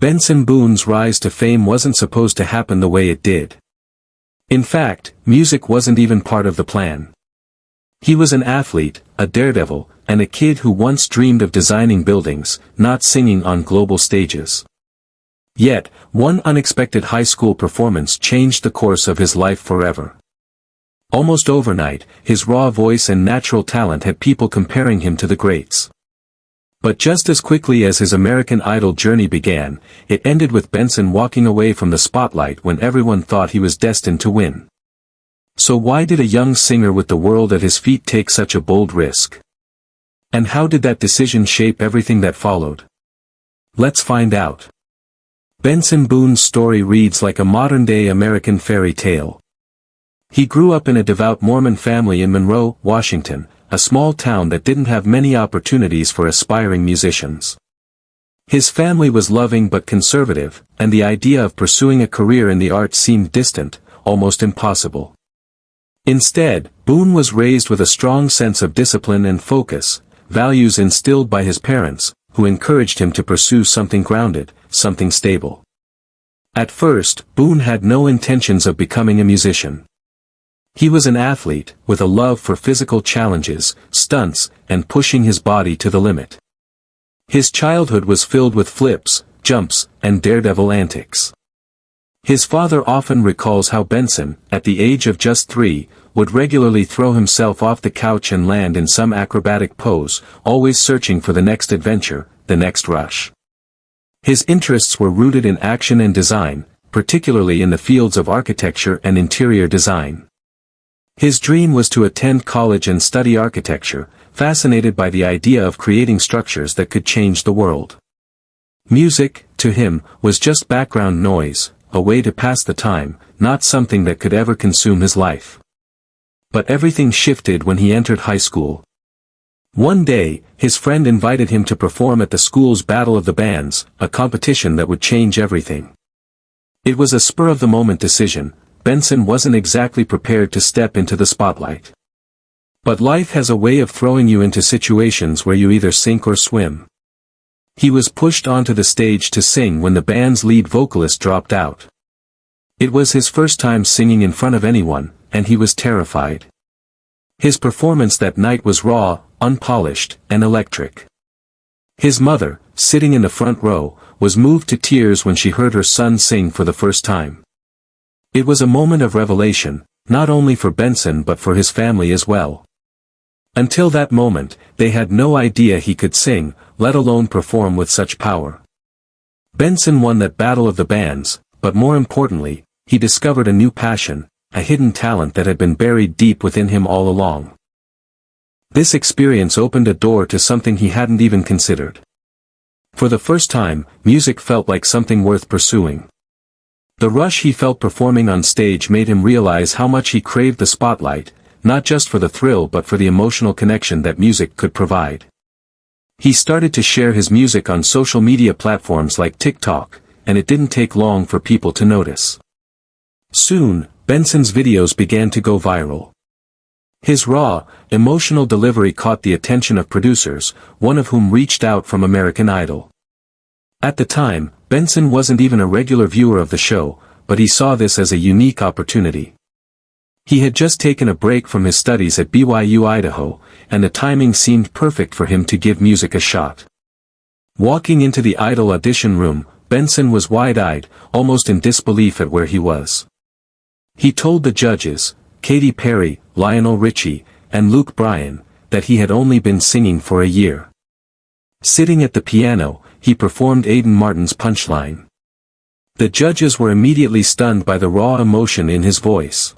Benson Boone's rise to fame wasn't supposed to happen the way it did. In fact, music wasn't even part of the plan. He was an athlete, a daredevil, and a kid who once dreamed of designing buildings, not singing on global stages. Yet, one unexpected high school performance changed the course of his life forever. Almost overnight, his raw voice and natural talent had people comparing him to the greats. But just as quickly as his American Idol journey began, it ended with Benson walking away from the spotlight when everyone thought he was destined to win. So why did a young singer with the world at his feet take such a bold risk? And how did that decision shape everything that followed? Let's find out. Benson Boone's story reads like a modern-day American fairy tale. He grew up in a devout Mormon family in Monroe, Washington, a small town that didn't have many opportunities for aspiring musicians. His family was loving but conservative, and the idea of pursuing a career in the arts seemed distant, almost impossible. Instead, Boone was raised with a strong sense of discipline and focus, values instilled by his parents, who encouraged him to pursue something grounded, something stable. At first, Boone had no intentions of becoming a musician. He was an athlete, with a love for physical challenges, stunts, and pushing his body to the limit. His childhood was filled with flips, jumps, and daredevil antics. His father often recalls how Benson, at the age of just 3, would regularly throw himself off the couch and land in some acrobatic pose, always searching for the next adventure, the next rush. His interests were rooted in action and design, particularly in the fields of architecture and interior design. His dream was to attend college and study architecture, fascinated by the idea of creating structures that could change the world. Music, to him, was just background noise, a way to pass the time, not something that could ever consume his life. But everything shifted when he entered high school. One day, his friend invited him to perform at the school's Battle of the Bands, a competition that would change everything. It was a spur-of-the-moment decision. Benson wasn't exactly prepared to step into the spotlight. But life has a way of throwing you into situations where you either sink or swim. He was pushed onto the stage to sing when the band's lead vocalist dropped out. It was his first time singing in front of anyone, and he was terrified. His performance that night was raw, unpolished, and electric. His mother, sitting in the front row, was moved to tears when she heard her son sing for the first time. It was a moment of revelation, not only for Benson but for his family as well. Until that moment, they had no idea he could sing, let alone perform with such power. Benson won that Battle of the Bands, but more importantly, he discovered a new passion, a hidden talent that had been buried deep within him all along. This experience opened a door to something he hadn't even considered. For the first time, music felt like something worth pursuing. The rush he felt performing on stage made him realize how much he craved the spotlight, not just for the thrill but for the emotional connection that music could provide. He started to share his music on social media platforms like TikTok, and it didn't take long for people to notice. Soon, Benson's videos began to go viral. His raw, emotional delivery caught the attention of producers, one of whom reached out from American Idol. At the time, Benson wasn't even a regular viewer of the show, but he saw this as a unique opportunity. He had just taken a break from his studies at BYU, Idaho, and the timing seemed perfect for him to give music a shot. Walking into the Idol audition room, Benson was wide-eyed, almost in disbelief at where he was. He told the judges, Katy Perry, Lionel Richie, and Luke Bryan, that he had only been singing for a year. Sitting at the piano, he performed Aiden Martin's Punchline. The judges were immediately stunned by the raw emotion in his voice.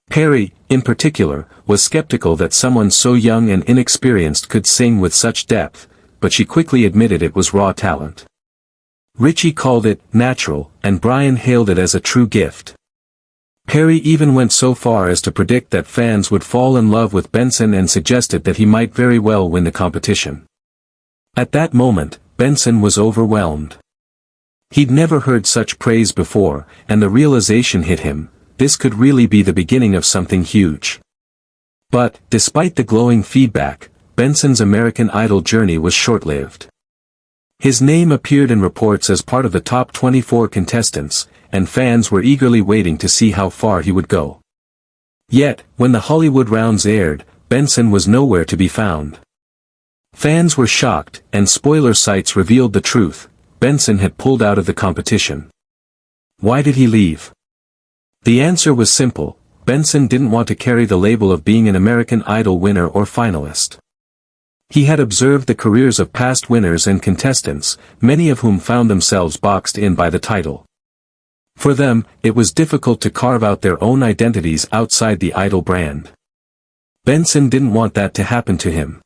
Perry, in particular, was skeptical that someone so young and inexperienced could sing with such depth, but she quickly admitted it was raw talent. Richie called it natural, and Bryan hailed it as a true gift. Perry even went so far as to predict that fans would fall in love with Benson and suggested that he might very well win the competition. At that moment, Benson was overwhelmed. He'd never heard such praise before, and the realization hit him, this could really be the beginning of something huge. But, despite the glowing feedback, Benson's American Idol journey was short-lived. His name appeared in reports as part of the top 24 contestants, and fans were eagerly waiting to see how far he would go. Yet, when the Hollywood rounds aired, Benson was nowhere to be found. Fans were shocked, and spoiler sites revealed the truth: Benson had pulled out of the competition. Why did he leave? The answer was simple: Benson didn't want to carry the label of being an American Idol winner or finalist. He had observed the careers of past winners and contestants, many of whom found themselves boxed in by the title. For them, it was difficult to carve out their own identities outside the Idol brand. Benson didn't want that to happen to him.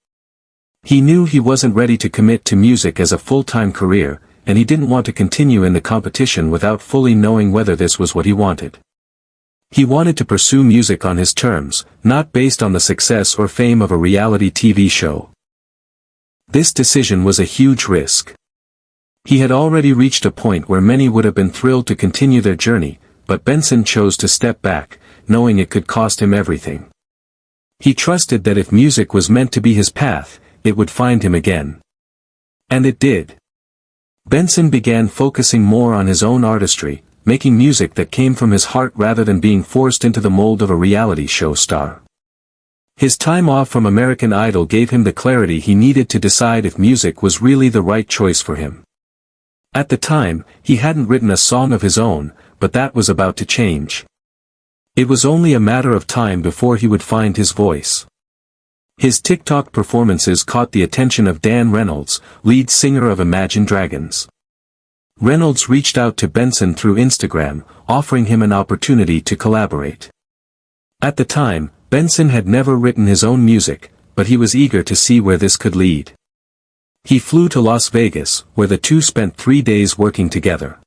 He knew he wasn't ready to commit to music as a full-time career, and he didn't want to continue in the competition without fully knowing whether this was what he wanted. He wanted to pursue music on his terms, not based on the success or fame of a reality TV show. This decision was a huge risk. He had already reached a point where many would have been thrilled to continue their journey, but Benson chose to step back, knowing it could cost him everything. He trusted that if music was meant to be his path, it would find him again. And it did. Benson began focusing more on his own artistry, making music that came from his heart rather than being forced into the mold of a reality show star. His time off from American Idol gave him the clarity he needed to decide if music was really the right choice for him. At the time, he hadn't written a song of his own, but that was about to change. It was only a matter of time before he would find his voice. His TikTok performances caught the attention of Dan Reynolds, lead singer of Imagine Dragons. Reynolds reached out to Benson through Instagram, offering him an opportunity to collaborate. At the time, Benson had never written his own music, but he was eager to see where this could lead. He flew to Las Vegas, where the two spent 3 days working together.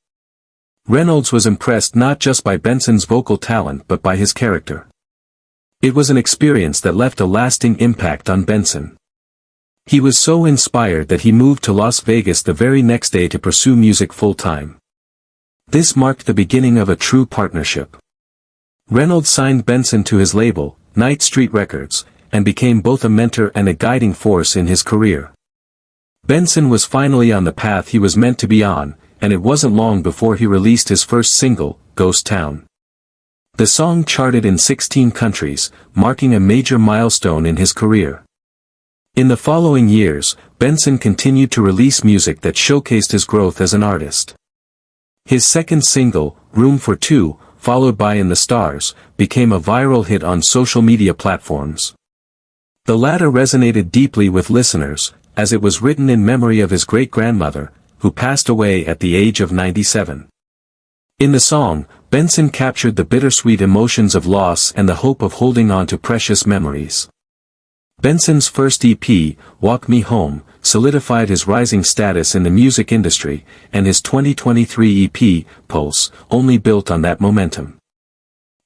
Reynolds was impressed not just by Benson's vocal talent but by his character. It was an experience that left a lasting impact on Benson. He was so inspired that he moved to Las Vegas the very next day to pursue music full-time. This marked the beginning of a true partnership. Reynolds signed Benson to his label, Night Street Records, and became both a mentor and a guiding force in his career. Benson was finally on the path he was meant to be on, and it wasn't long before he released his first single, Ghost Town. The song charted in 16 countries, marking a major milestone in his career. In the following years, Benson continued to release music that showcased his growth as an artist. His second single, Room for Two, followed by In the Stars, became a viral hit on social media platforms. The latter resonated deeply with listeners, as it was written in memory of his great-grandmother, who passed away at the age of 97. In the song, Benson captured the bittersweet emotions of loss and the hope of holding on to precious memories. Benson's first EP, Walk Me Home, solidified his rising status in the music industry, and his 2023 EP, Pulse, only built on that momentum.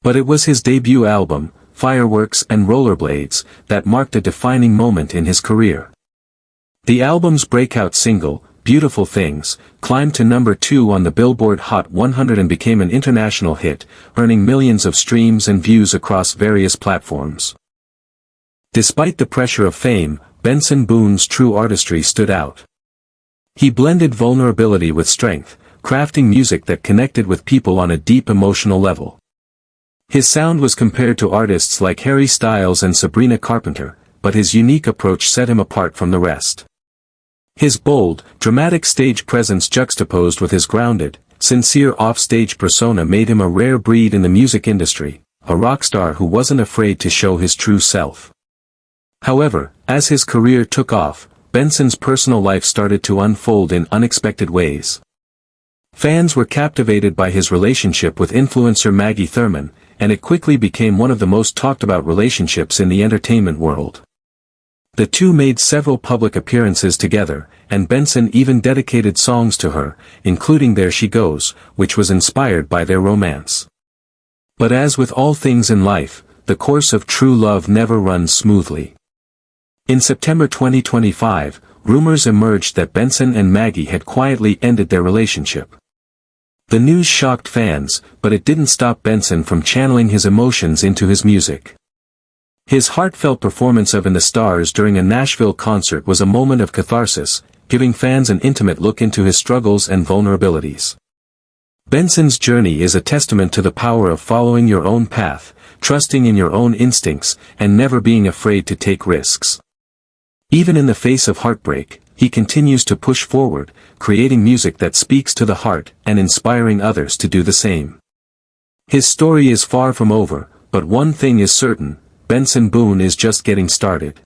But it was his debut album, Fireworks and Rollerblades, that marked a defining moment in his career. The album's breakout single, Beautiful Things, climbed to number 2 on the Billboard Hot 100 and became an international hit, earning millions of streams and views across various platforms. Despite the pressure of fame, Benson Boone's true artistry stood out. He blended vulnerability with strength, crafting music that connected with people on a deep emotional level. His sound was compared to artists like Harry Styles and Sabrina Carpenter, but his unique approach set him apart from the rest. His bold, dramatic stage presence juxtaposed with his grounded, sincere off-stage persona made him a rare breed in the music industry, a rock star who wasn't afraid to show his true self. However, as his career took off, Benson's personal life started to unfold in unexpected ways. Fans were captivated by his relationship with influencer Maggie Thurman, and it quickly became one of the most talked-about relationships in the entertainment world. The two made several public appearances together, and Benson even dedicated songs to her, including There She Goes, which was inspired by their romance. But as with all things in life, the course of true love never runs smoothly. In September 2025, rumors emerged that Benson and Maggie had quietly ended their relationship. The news shocked fans, but it didn't stop Benson from channeling his emotions into his music. His heartfelt performance of In the Stars during a Nashville concert was a moment of catharsis, giving fans an intimate look into his struggles and vulnerabilities. Benson's journey is a testament to the power of following your own path, trusting in your own instincts, and never being afraid to take risks. Even in the face of heartbreak, he continues to push forward, creating music that speaks to the heart and inspiring others to do the same. His story is far from over, but one thing is certain: Benson Boone is just getting started.